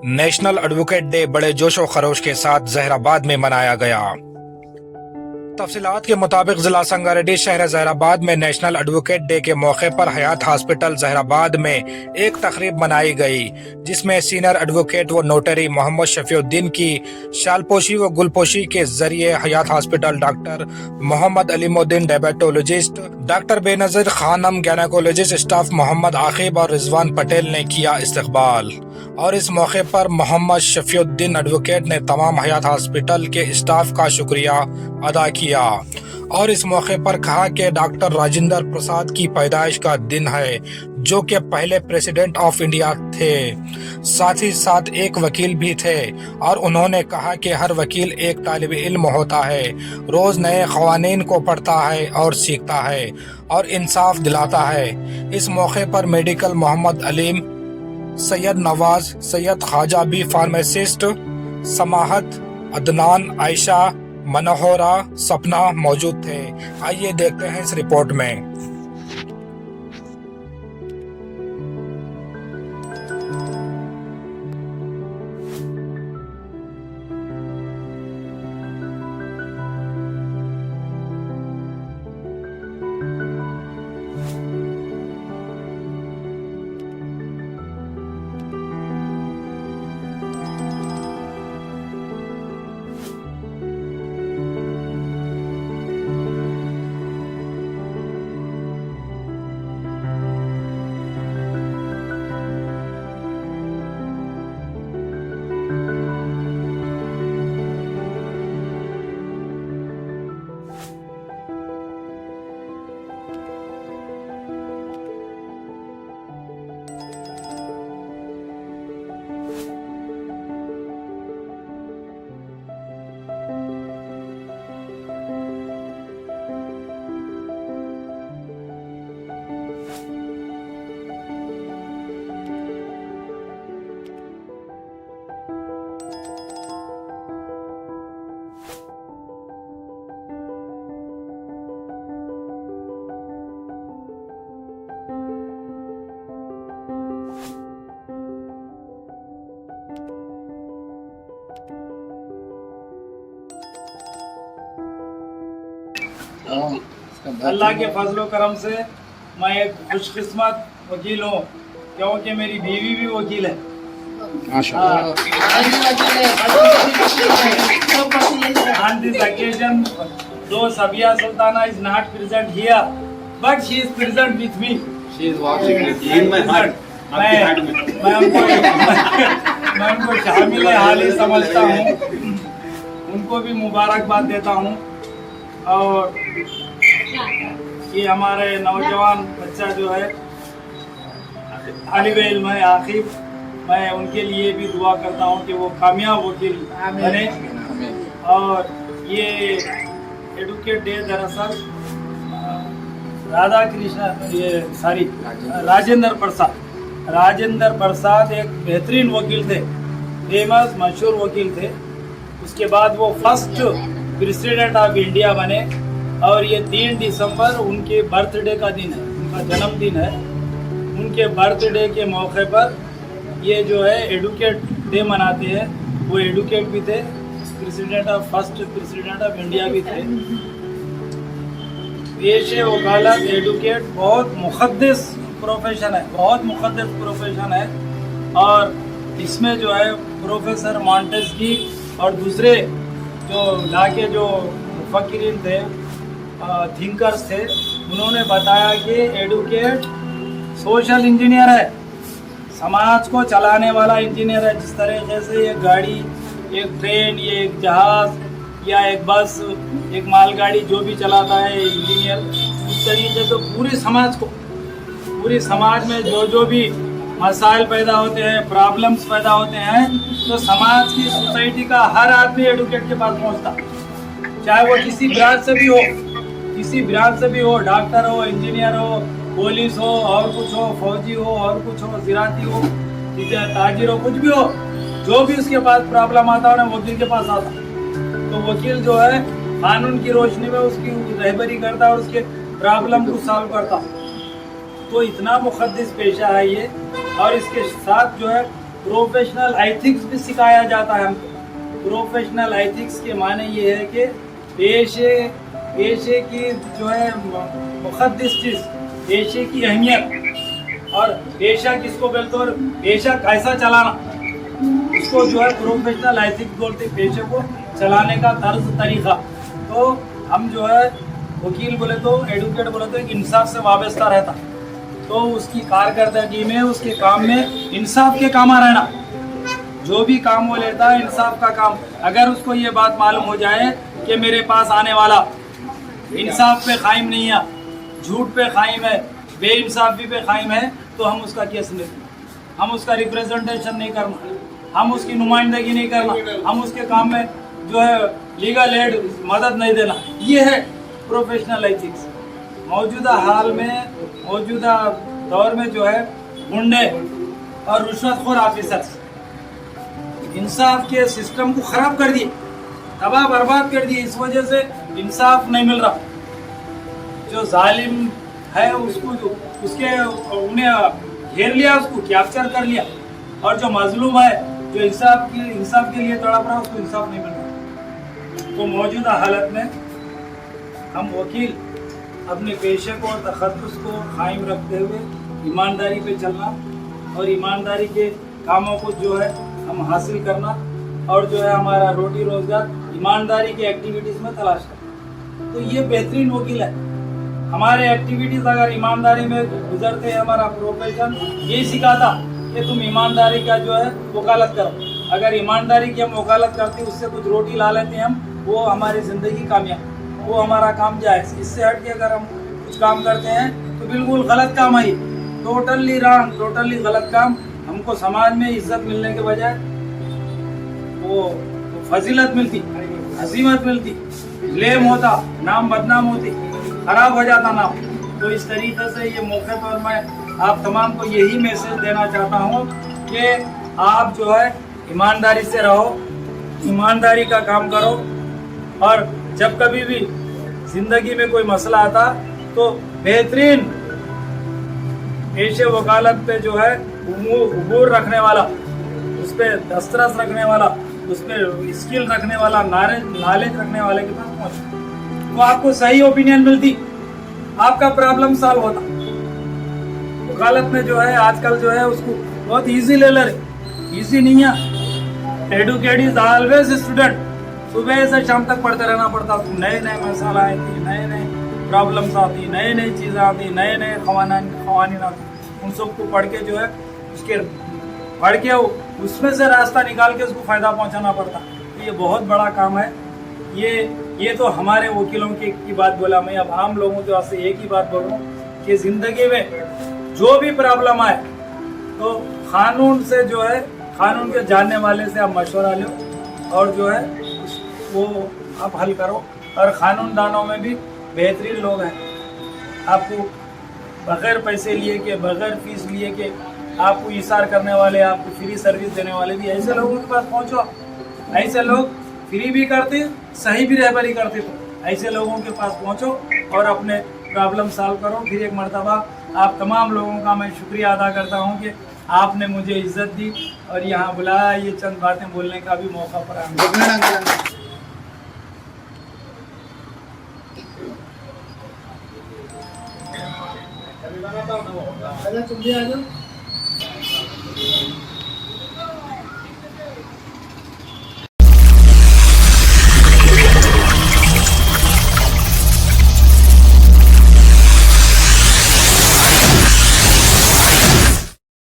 National advocate day बड़े जोशो खरोश के साथ जहराबाद में मनाया गया। तफसीलात के मुताबिक जिला संगारेड्डी शहर जहराबाद में नेशनल एडवोकेट डे के मौके पर हयात हॉस्पिटल जहराबाद में एक तकरीब मनाई गई, जिसमें सीनियर एडवोकेट व नोटरी मोहम्मद शफीउद्दीन की शालपोशी व गुलपोशी के जरिए Hayat hospital doctor Mohammed Alimuddin diabetologist, doctor Benazir Khanam gynaecologist staff Mohammed Aqib और रिजवान पटेल ने किया इस्तकबाल। और इस मौके पर मोहम्मद शफीउद्दीन एडवोकेट ने तमाम हयात हॉस्पिटल के स्टाफ का शुक्रिया अदा किया और इस मौके पर कहा कि डॉक्टर राजेंद्र प्रसाद की पैदाइश का दिन है, जो कि पहले प्रेसिडेंट ऑफ इंडिया थे, साथ ही साथ एक वकील भी थे। और उन्होंने कहा कि हर वकील एक तालिब इल्म होता है, रोज नए क़वानीन को पढ़ता है और सीखता है और इंसाफ दिलाता है। इस मौके पर medical Mohammed Alim, Syed Nawaz, Syed Khwaja B pharmacist, Samahat, Adnan, Ayesha, Manohara, Sapna मौजूद थे। आइए देखते हैं इस रिपोर्ट में। अल्लाह के फजलो करम से मैं एक खुशकिस्मत वकील हूँ, क्योंकि मेरी बीवी भी वकील है। On this occasion, though Sabia Sultana is not present here, but she is present with me. She is watching in my heart. मैं उनको शामिल हाली समझता हूँ, उनको भी मुबारकबाद देता हूँ। और ये हमारे नौजवान बच्चा जो है तालिब इल्म है आकिब, मैं उनके लिए भी दुआ करता हूँ कि वो कामयाब वकील बने। और ये एडवोकेट डे दरअसल राजेंद्र प्रसाद एक बेहतरीन वकील थे, फेमस मशहूर वकील थे। उसके बाद वो फर्स्ट प्रेसिडेंट ऑफ इंडिया बने और ये 3 दिसंबर उनके बर्थडे का दिन है, उनका जन्मदिन है। उनके बर्थडे के मौके पर ये जो है एडवोकेट डे मनाते हैं। वो एडवोकेट भी थे, फर्स्ट प्रेसिडेंट ऑफ इंडिया भी थे। पेशे वकालत एडवोकेट बहुत मुक़द्दस प्रोफेशन है, बहुत मुक़द्दस प्रोफेशन है। और इसमें जो है प्रोफेसर मॉन्टेस्की और दूसरे जो लाके जो मुफक्किरीन थे, थिंकर्स थे, उन्होंने बताया कि एडवोकेट सोशल इंजीनियर है, समाज को चलाने वाला इंजीनियर है। जिस तरीके से एक गाड़ी, एक ट्रेन, ये एक जहाज़ या एक बस, एक मालगाड़ी जो भी चलाता है इंजीनियर, उस तरीके से पूरी समाज में जो भी मसाइल पैदा होते हैं, प्रॉब्लम्स पैदा होते हैं, तो समाज की सोसाइटी का हर आदमी एडवोकेट के पास पहुंचता, चाहे वो किसी ब्रांच से भी हो, डॉक्टर हो, इंजीनियर हो, पुलिस हो, और कुछ हो, फौजी हो, और कुछ हो, ज़राती हो, ताजिर हो, कुछ भी हो, जो भी उसके पास प्रॉब्लम आता है ना वकील के पास आता। तो वकील जो है कानून की रोशनी में उसकी रहबरी करता है और उसके प्रॉब्लम को सॉल्व करता। तो इतना मुक़द्दस पेशा है ये। और इसके साथ जो है प्रोफेशनल एथिक्स भी सिखाया जाता है हमको। प्रोफेशनल एथिक्स के माने ये है कि पेशे की जो है मुक़द्दस चीज़, पेशे की अहमियत, और पेशा किसको बोलते हैं और पेशा कैसा चलाना, इसको जो है प्रोफेशनल एथिक्स बोलते हैं, पेशे को चलाने का तर्ज तरीका। तो हम जो है वकील बोले तो, एडवोकेट बोले तो एक इंसाफ से वाबस्ता रहता, तो उसकी कारकर्दगी में, उसके काम में इंसाफ के कामा रहना। जो भी काम वो लेता है इंसाफ का काम, अगर उसको ये बात मालूम हो जाए कि मेरे पास आने वाला इंसाफ पे कायम नहीं है, झूठ पे कायम है, बेइंसाफी पे कायम है, तो हम उसका केस नहीं, हम उसका रिप्रेजेंटेशन नहीं करना, हम उसकी नुमाइंदगी नहीं करना, हम उसके काम में जो है लीगल एड मदद नहीं देना। ये है प्रोफेशनल एथिक्स। मौजूदा हाल में, मौजूदा दौर में जो है गुंडे और रुश्वतखोर ऑफिसर्स इंसाफ के सिस्टम को ख़राब कर दिए, तबाह बर्बाद कर दिए। इस वजह से इंसाफ नहीं मिल रहा। जो जालिम है उसको उसके उन्हें घेर लिया, उसको कैप्चर कर लिया, और जो मजलूम है, जो इंसाफ के लिए तड़प रहा है, उसको इंसाफ नहीं मिल रहा। तो मौजूदा हालत में हम वकील अपने पेशे को और तखद्दुस को कायम रखते हुए ईमानदारी पे चलना और ईमानदारी के कामों को जो है हम हासिल करना, और जो है हमारा रोटी रोजगार ईमानदारी की एक्टिविटीज़ में तलाश करना। तो ये बेहतरीन वकील है। हमारे एक्टिविटीज़ अगर ईमानदारी में गुजरते हैं, हमारा प्रोफेशन यही सिखाता कि तुम ईमानदारी का जो है वकालत करो। अगर ईमानदारी की हम वकालत करते, उससे कुछ रोटी ला लेते हैं हम, वो हमारी ज़िंदगी कामयाब, वो हमारा काम जायज़। इससे हट के अगर हम कुछ काम करते हैं तो बिल्कुल गलत काम है, टोटली रॉन्ग, टोटली गलत काम। हमको समाज में इज्जत मिलने के बजाय वो फजीलत मिलती, अजीमत मिलती, ब्लेम होता, नाम बदनाम होती, खराब हो जाता नाम। तो इस तरीके से ये मौके पर मैं आप तमाम को यही मैसेज देना चाहता हूँ कि आप जो है ईमानदारी से रहो, ईमानदारी का काम करो, और जब कभी भी ज़िंदगी में कोई मसला आता तो बेहतरीन पेशे वकालत पे जो है उबूर रखने वाला, उस पर दस्तरस रखने वाला, उस पर स्किल रखने वाला, नॉलेज रखने वाले के पास पहुँचो, तो आपको सही ओपिनियन मिलती, आपका प्रॉब्लम सॉल्व होता। वकालत में जो है आजकल जो है उसको बहुत इजी ले ले रहे, इजी नहीं है। एडवोकेट इज ऑलवेज स्टूडेंट, सुबह से शाम तक पढ़ते रहना पड़ता, नए नए मसाला आती, नए नए प्रॉब्लम्स आती, नई नई चीज़ें आती, नए नए क़वानीन आती, उन सबको पढ़ के जो है उसके पढ़ के उसमें से रास्ता निकाल के उसको फ़ायदा पहुंचाना पड़ता। तो ये बहुत बड़ा काम है। ये तो हमारे वकीलों की बात बोला मैं, अब आम लोगों के वास्ते एक ही बात बोल रहा हूँ कि ज़िंदगी में जो भी प्रॉब्लम आए तो कानून से जो है, कानून के जानने वाले से आप मशवरा लो और जो है वो आप हल करो। और कानूनदानों में भी बेहतरीन लोग हैं, आपको बग़ैर पैसे लिए के, बग़ैर फीस लिए के आपको इशार करने वाले, आपको फ्री सर्विस देने वाले भी ऐसे लोगों के पास पहुंचो। ऐसे लोग फ्री भी करते, सही भी रहबरी करते, तो ऐसे लोगों के पास पहुंचो और अपने प्रॉब्लम सॉल्व करो। फिर एक मर्तबा आप तमाम लोगों का मैं शुक्रिया अदा करता हूं कि आपने मुझे इज्जत दी और यहाँ बुलाया, ये चंद बातें बोलने का भी मौका फराहम। तुम भी आ जाओ।